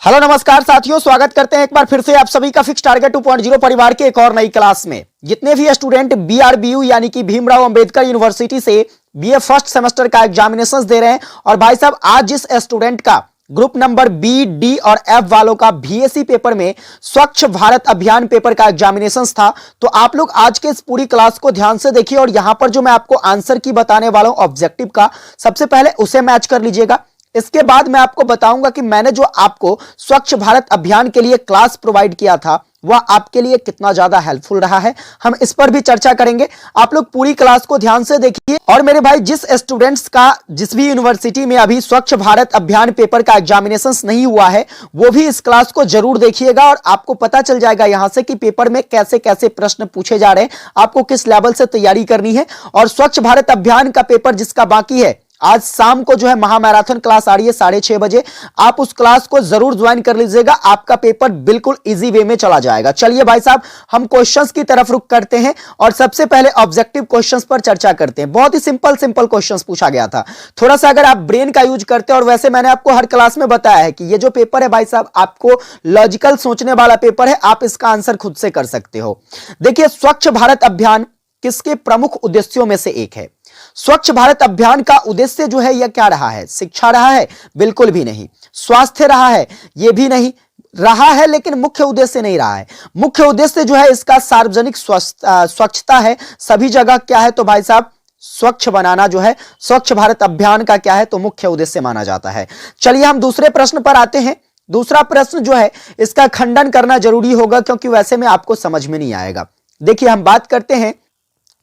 Hello नमस्कार साथियों, स्वागत करते हैं एक बार फिर से आप सभी का फिक्स टारगेट 2.0 परिवार के एक और नई क्लास में। जितने भी स्टूडेंट बीआरबीयू यानी कि भीमराव अंबेडकर यूनिवर्सिटी से बीए फर्स्ट सेमेस्टर का एग्जामिनेशंस दे रहे हैं, और भाई साहब आज जिस स्टूडेंट का ग्रुप नंबर बी, डी और एफ वालों का बीएससी पेपर में स्वच्छ भारत अभियान पेपर का एग्जामिनेशंस था, तो आप लोग आज के इस पूरी क्लास को ध्यान से देखिए और यहां पर जो मैं आपको आंसर की बताने वाला हूं ऑब्जेक्टिव का, सबसे पहले उसे मैच कर लीजिएगा। इसके बाद मैं आपको बताऊंगा कि मैंने जो आपको स्वच्छ भारत अभियान के लिए क्लास प्रोवाइड किया था वह आपके लिए कितना ज्यादा हेल्पफुल रहा है, हम इस पर भी चर्चा करेंगे। आप लोग पूरी क्लास को ध्यान से देखिए। और मेरे भाई, जिस स्टूडेंट्स का जिस भी यूनिवर्सिटी में अभी स्वच्छ भारत अभियान पेपर का एग्जामिनेशन नहीं हुआ है, वो भी इस क्लास को जरूर देखिएगा और आपको पता चल जाएगा यहां से कि पेपर में कैसे कैसे प्रश्न पूछे जा रहे हैं, आपको किस लेवल से तैयारी करनी है। और स्वच्छ भारत अभियान का पेपर जिसका बाकी है, आज शाम को जो है महामैराथन क्लास आ रही है 6:30 बजे, आप उस क्लास को जरूर ज्वाइन कर लीजिएगा, आपका पेपर बिल्कुल इजी वे में चला जाएगा। चलिए भाई साहब, हम क्वेश्चंस की तरफ रुख करते हैं और सबसे पहले ऑब्जेक्टिव क्वेश्चंस पर चर्चा करते हैं। बहुत ही सिंपल क्वेश्चंस पूछा गया था। थोड़ा सा अगर आप ब्रेन का यूज करते हैं, और वैसे मैंने आपको हर क्लास में बताया है कि ये जो पेपर है भाई साहब आपको लॉजिकल सोचने वाला पेपर है, आप इसका आंसर खुद से कर सकते हो। देखिए, स्वच्छ भारत अभियान किसके प्रमुख उद्देश्यों में से एक है। स्वच्छ भारत अभियान का उद्देश्य जो है यह क्या रहा है? शिक्षा रहा है? बिल्कुल भी नहीं। स्वास्थ्य रहा है? यह भी नहीं रहा है, लेकिन मुख्य उद्देश्य नहीं रहा है। मुख्य उद्देश्य जो है इसका सार्वजनिक स्वच्छता है। सभी जगह क्या है तो भाई साहब स्वच्छ बनाना जो है स्वच्छ भारत अभियान का क्या है तो मुख्य उद्देश्य माना जाता है। चलिए हम दूसरे प्रश्न पर आते हैं। दूसरा प्रश्न जो है इसका खंडन करना जरूरी होगा, क्योंकि वैसे में आपको समझ में नहीं आएगा। देखिए, हम बात करते हैं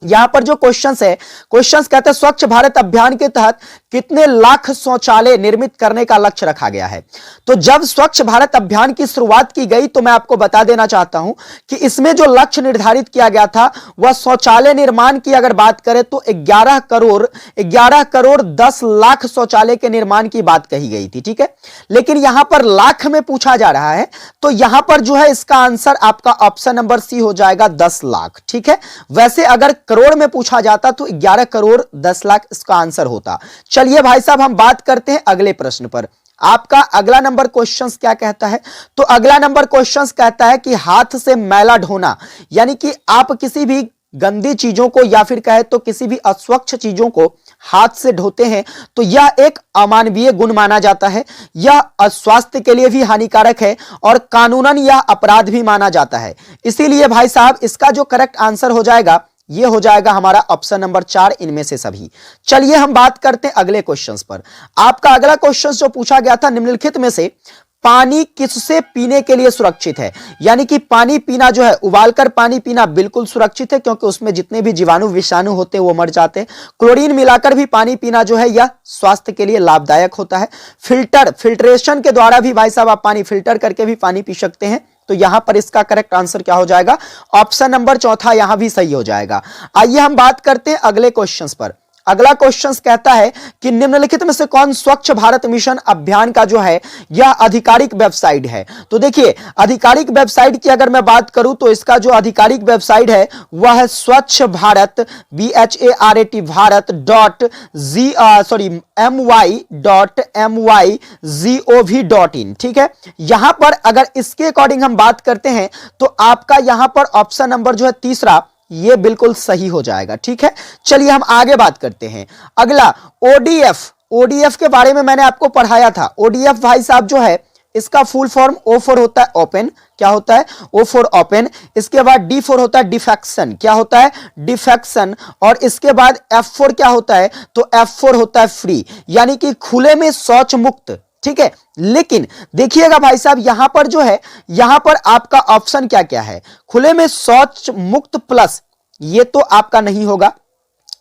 यहां पर जो क्वेश्चंस है, क्वेश्चंस कहते हैं स्वच्छ भारत अभियान के तहत कितने लाख शौचालय निर्मित करने का लक्ष्य रखा गया है। तो जब स्वच्छ भारत अभियान की शुरुआत की गई तो मैं आपको बता देना चाहता हूं कि इसमें जो लक्ष्य निर्धारित किया गया था वह शौचालय निर्माण की अगर बात करें तो 11 करोड़ 10 लाख शौचालय के निर्माण की बात कही गई थी। ठीक है, लेकिन यहां पर लाख में पूछा जा रहा है, तो यहां पर जो है इसका आंसर आपका ऑप्शन नंबर सी हो जाएगा 10 लाख। ठीक है, वैसे अगर करोड़ में पूछा जाता तो 11 करोड़ 10 लाख इसका आंसर होता। चलिए भाई साहब, हम बात करते हैं अगले प्रश्न पर। आपका अगला नंबर क्वेश्चंस क्या कहता है? तो अगला नंबर क्वेश्चंस कहता है कि हाथ से मैला ढोना, यानी कि आप किसी भी गंदी चीजों को या फिर कहे तो किसी भी अस्वच्छ चीजों को हाथ से ढोते हैं तो यह एक अमानवीय गुण माना जाता है, यह स्वास्थ्य के लिए भी हानिकारक है और कानूनन यह अपराध भी माना जाता है। इसीलिए भाई साहब इसका जो करेक्ट आंसर हो जाएगा ये हो जाएगा हमारा ऑप्शन नंबर 4 इनमें से सभी। चलिए हम बात करते हैं अगले क्वेश्चंस पर। आपका अगला क्वेश्चन जो पूछा गया था, निम्नलिखित में से पानी किससे पीने के लिए सुरक्षित है। यानी कि पानी पीना जो है, उबालकर पानी पीना बिल्कुल सुरक्षित है, क्योंकि उसमें जितने भी जीवाणु विषाणु होते हैं वो मर जाते हैं। क्लोरीन मिलाकर भी पानी पीना जो है यह स्वास्थ्य के लिए लाभदायक होता है। फिल्ट्रेशन के द्वारा भी भाई साहब आप पानी फिल्टर करके भी पानी पी सकते हैं। तो यहां पर इसका करेक्ट आंसर क्या हो जाएगा? ऑप्शन नंबर 4 यहां भी सही हो जाएगा। आइए हम बात करते हैं अगले क्वेश्चंस पर। अगला क्वेश्चन कहता है कि निम्नलिखित में से कौन स्वच्छ भारत मिशन अभियान का जो है यह आधिकारिक वेबसाइट है। तो देखिए, आधिकारिक वेबसाइट की अगर मैं बात करूं तो इसका जो आधिकारिक वेबसाइट है वह है स्वच्छ भारत my.my.gov.in। ठीक है, यहां पर अगर इसके अकॉर्डिंग हम बात करते हैं तो आपका यहां पर ऑप्शन नंबर जो है तीसरा ये बिल्कुल सही हो जाएगा। ठीक है, चलिए हम आगे बात करते हैं। अगला ओडीएफ के बारे में मैंने आपको पढ़ाया था। ओडीएफ भाई साहब जो है इसका फुल फॉर्म ओ फॉर होता है ओपन, क्या होता है? O for open. इसके बाद डी फॉर होता है डिफेक्शन, क्या होता है? डिफेक्शन। और इसके बाद एफ फॉर क्या होता है? तो एफ फॉर होता है फ्री, यानी कि खुले में शौच मुक्त। ठीक है, लेकिन देखिएगा भाई साहब यहां पर जो है, यहां पर आपका ऑप्शन क्या क्या है? खुले में शौच मुक्त प्लस, ये तो आपका नहीं होगा,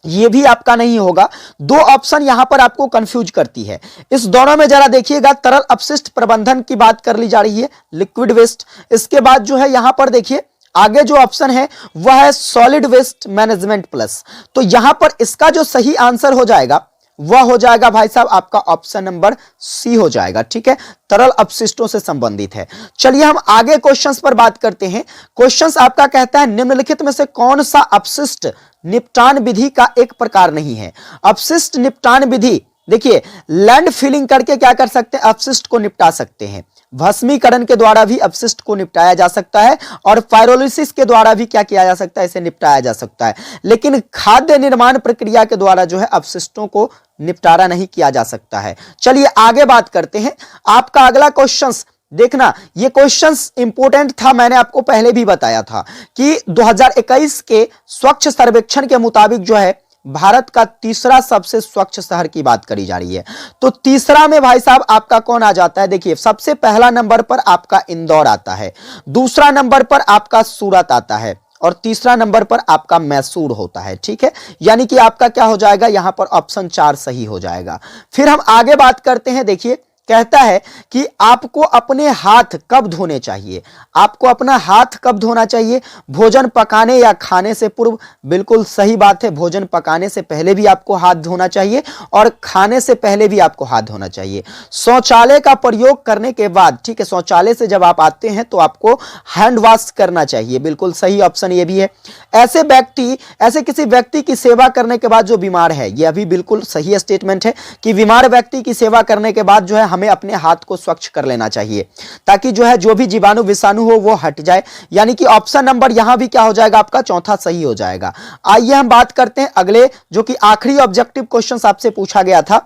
ये भी आपका नहीं होगा। दो ऑप्शन यहां पर आपको कंफ्यूज करती है। इस दोनों में जरा देखिएगा, तरल अपशिष्ट प्रबंधन की बात कर ली जा रही है, लिक्विड वेस्ट। इसके बाद जो है यहां पर देखिए आगे जो ऑप्शन है वह है सॉलिड वेस्ट मैनेजमेंट प्लस। तो यहां पर इसका जो सही आंसर हो जाएगा वह हो जाएगा भाई साहब आपका ऑप्शन नंबर सी हो जाएगा। ठीक है, तरल अपशिष्टों से संबंधित है। चलिए हम आगे क्वेश्चंस पर बात करते हैं। क्वेश्चंस आपका कहता है निम्नलिखित में से कौन सा अपशिष्ट निपटान विधि का एक प्रकार नहीं है। अपशिष्ट निपटान विधि, देखिए लैंड फिलिंग करके क्या कर सकते हैं? अपशिष्ट को निपटा सकते हैं। भस्मीकरण के द्वारा भी अपशिष्ट को निपटाया जा सकता है और पायरोलिसिस के द्वारा भी क्या किया जा सकता है, इसे निपटाया जा सकता है। लेकिन खाद्य निर्माण प्रक्रिया के द्वारा जो है अपशिष्टों को निपटारा नहीं किया जा सकता है। चलिए आगे बात करते हैं। आपका अगला क्वेश्चन देखना, ये क्वेश्चंस इंपॉर्टेंट था, मैंने आपको पहले भी बताया था कि 2021 के स्वच्छ सर्वेक्षण के मुताबिक जो है भारत का तीसरा सबसे स्वच्छ शहर की बात करी जा रही है। तो तीसरा में भाई साहब आपका कौन आ जाता है, देखिए सबसे पहला नंबर पर आपका इंदौर आता है, दूसरा नंबर पर आपका सूरत आता है और तीसरा नंबर पर आपका मैसूर होता है। ठीक है, यानी कि आपका क्या हो जाएगा, यहां पर ऑप्शन 4 सही हो जाएगा। फिर हम आगे बात करते हैं। देखिए कहता है कि आपको अपने हाथ कब धोने चाहिए, आपको अपना हाथ कब धोना चाहिए, भोजन पकाने या खाने से पूर्व। बिल्कुल सही बात है, भोजन पकाने से पहले भी आपको हाथ धोना चाहिए और खाने से पहले भी आपको हाथ धोना चाहिए। शौचालय का प्रयोग करने के बाद, ठीक है, शौचालय से जब आप आते हैं तो आपको हैंड वॉश करना चाहिए। बिल्कुल सही ऑप्शन ये भी है। ऐसे किसी व्यक्ति की सेवा करने के बाद जो बीमार है, यह भी बिल्कुल सही स्टेटमेंट है कि बीमार व्यक्ति की सेवा करने के बाद जो है हमें अपने हाथ को स्वच्छ कर लेना चाहिए ताकि जो है जो भी जीवाणु विषाणु हो वो हट जाए। यानी कि ऑप्शन नंबर यहां भी क्या हो जाएगा, आपका चौथा सही हो जाएगा। आइए हम बात करते हैं अगले, जो कि आखिरी ऑब्जेक्टिव क्वेश्चन आपसे पूछा गया था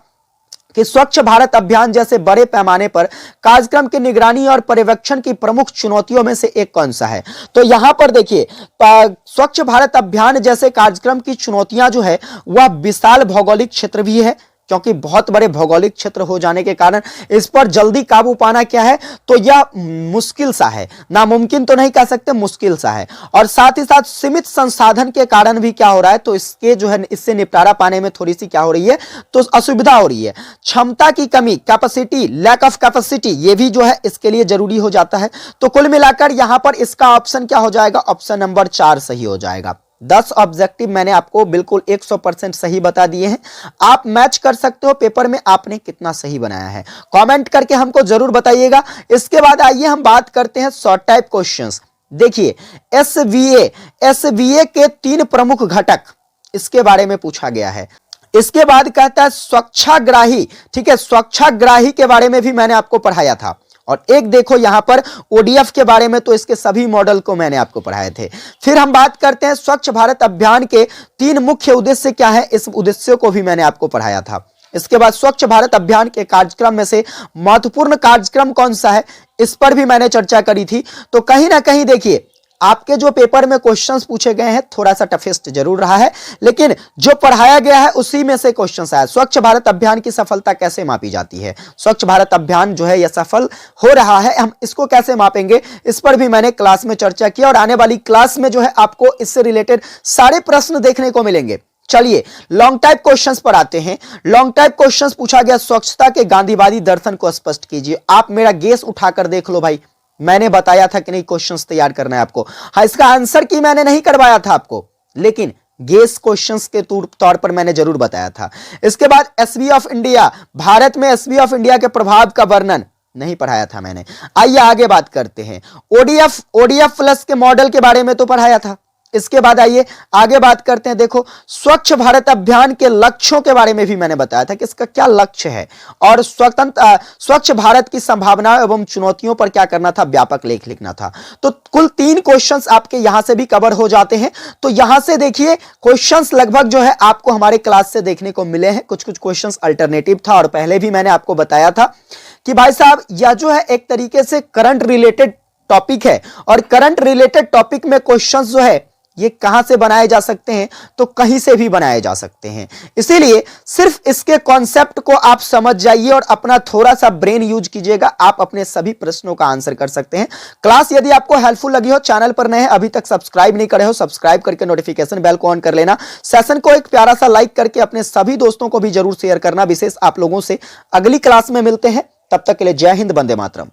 कि स्वच्छ भारत अभियान जैसे बड़े पैमाने पर कार्यक्रम की निगरानी और पर्यवेक्षण की प्रमुख चुनौतियों में से एक कौन सा है। तो यहां पर देखिए स्वच्छ भारत अभियान जैसे कार्यक्रम की चुनौतियां जो है वह विशाल भौगोलिक क्षेत्र भी है, क्योंकि बहुत बड़े भौगोलिक क्षेत्र हो जाने के कारण इस पर जल्दी काबू पाना क्या है, तो यह मुश्किल सा है, नामुमकिन तो नहीं कह सकते, मुश्किल सा है। और साथ ही साथ सीमित संसाधन के कारण भी क्या हो रहा है, तो इसके जो है इससे निपटारा पाने में थोड़ी सी क्या हो रही है, तो असुविधा हो रही है। क्षमता की कमी, कैपेसिटी, लैक ऑफ कैपेसिटी, ये भी जो है इसके लिए जरूरी हो जाता है। तो कुल मिलाकर यहां पर इसका ऑप्शन क्या हो जाएगा, ऑप्शन नंबर 4 सही हो जाएगा। 10 ऑब्जेक्टिव मैंने आपको बिल्कुल 100% सही बता दिए हैं। आप मैच कर सकते हो पेपर में आपने कितना सही बनाया है, कमेंट करके हमको जरूर बताइएगा। इसके बाद आइए हम बात करते हैं शॉर्ट टाइप क्वेश्चंस। देखिए एसवीए के 3 प्रमुख घटक, इसके बारे में पूछा गया है। इसके बाद कहता है स्वच्छाग्राही, ठीक है, स्वच्छाग्राही के बारे में भी मैंने आपको पढ़ाया था। और एक देखो यहां पर ओडीएफ के बारे में, तो इसके सभी मॉडल को मैंने आपको पढ़ाए थे। फिर हम बात करते हैं स्वच्छ भारत अभियान के 3 मुख्य उद्देश्य क्या है, इस उद्देश्यों को भी मैंने आपको पढ़ाया था। इसके बाद स्वच्छ भारत अभियान के कार्यक्रम में से महत्वपूर्ण कार्यक्रम कौन सा है, इस पर भी मैंने चर्चा करी थी। तो कहीं ना कहीं देखिए आपके जो पेपर में क्वेश्चंस पूछे गए हैं थोड़ा सा टफेस्ट जरूर रहा है, लेकिन जो पढ़ाया गया है उसी में से क्वेश्चंस आया। स्वच्छ भारत अभियान की सफलता कैसे मापी जाती है, स्वच्छ भारत अभियान जो है यह सफल हो रहा है, हम इसको कैसे मापेंगे, इस पर भी मैंने क्लास में चर्चा की और आने वाली क्लास में जो है आपको इससे रिलेटेड सारे प्रश्न देखने को मिलेंगे। चलिए लॉन्ग टाइप क्वेश्चंस पर आते हैं। लॉन्ग टाइप क्वेश्चंस पूछा गया, स्वच्छता के गांधीवादी दर्शन को स्पष्ट कीजिए। आप मेरा गेस उठाकर देख लो भाई, मैंने बताया था कि नहीं क्वेश्चंस तैयार करना है आपको। हाँ, इसका आंसर की मैंने नहीं करवाया था आपको, लेकिन गेस क्वेश्चंस के तौर पर मैंने जरूर बताया था। इसके बाद एसवी ऑफ इंडिया, भारत में एसवी ऑफ इंडिया के प्रभाव का वर्णन नहीं पढ़ाया था मैंने। आइए आगे बात करते हैं। ओडीएफ प्लस के मॉडल के बारे में तो पढ़ाया था। इसके बाद आइए आगे बात करते हैं। देखो स्वच्छ भारत अभियान के लक्ष्यों के बारे में भी मैंने बताया था कि इसका क्या लक्ष्य है और स्वच्छ भारत की संभावनाओं एवं चुनौतियों पर क्या करना था, व्यापक लेख लिखना था। तो कुल 3 क्वेश्चंस आपके यहां से भी कवर हो जाते हैं। तो यहां से देखिए क्वेश्चंस लगभग जो है आपको हमारे क्लास से देखने को मिले हैं। कुछ क्वेश्चंस अल्टरनेटिव था और पहले भी मैंने आपको बताया था कि भाई साहब यह जो है एक तरीके से करंट रिलेटेड टॉपिक है और करंट रिलेटेड टॉपिक में क्वेश्चंस जो है ये कहां से बनाए जा सकते हैं, तो कहीं से भी बनाए जा सकते हैं। इसीलिए सिर्फ इसके कॉन्सेप्ट को आप समझ जाइए और अपना थोड़ा सा ब्रेन यूज कीजिएगा, आप अपने सभी प्रश्नों का आंसर कर सकते हैं। क्लास यदि आपको हेल्पफुल लगी हो, चैनल पर नए हैं अभी तक सब्सक्राइब नहीं करे हो, सब्सक्राइब करके नोटिफिकेशन बेल को ऑन कर लेना। सेशन को एक प्यारा सा लाइक करके अपने सभी दोस्तों को भी जरूर शेयर करना। विशेष आप लोगों से अगली क्लास में मिलते हैं, तब तक के लिए जय हिंद, वंदे मातरम।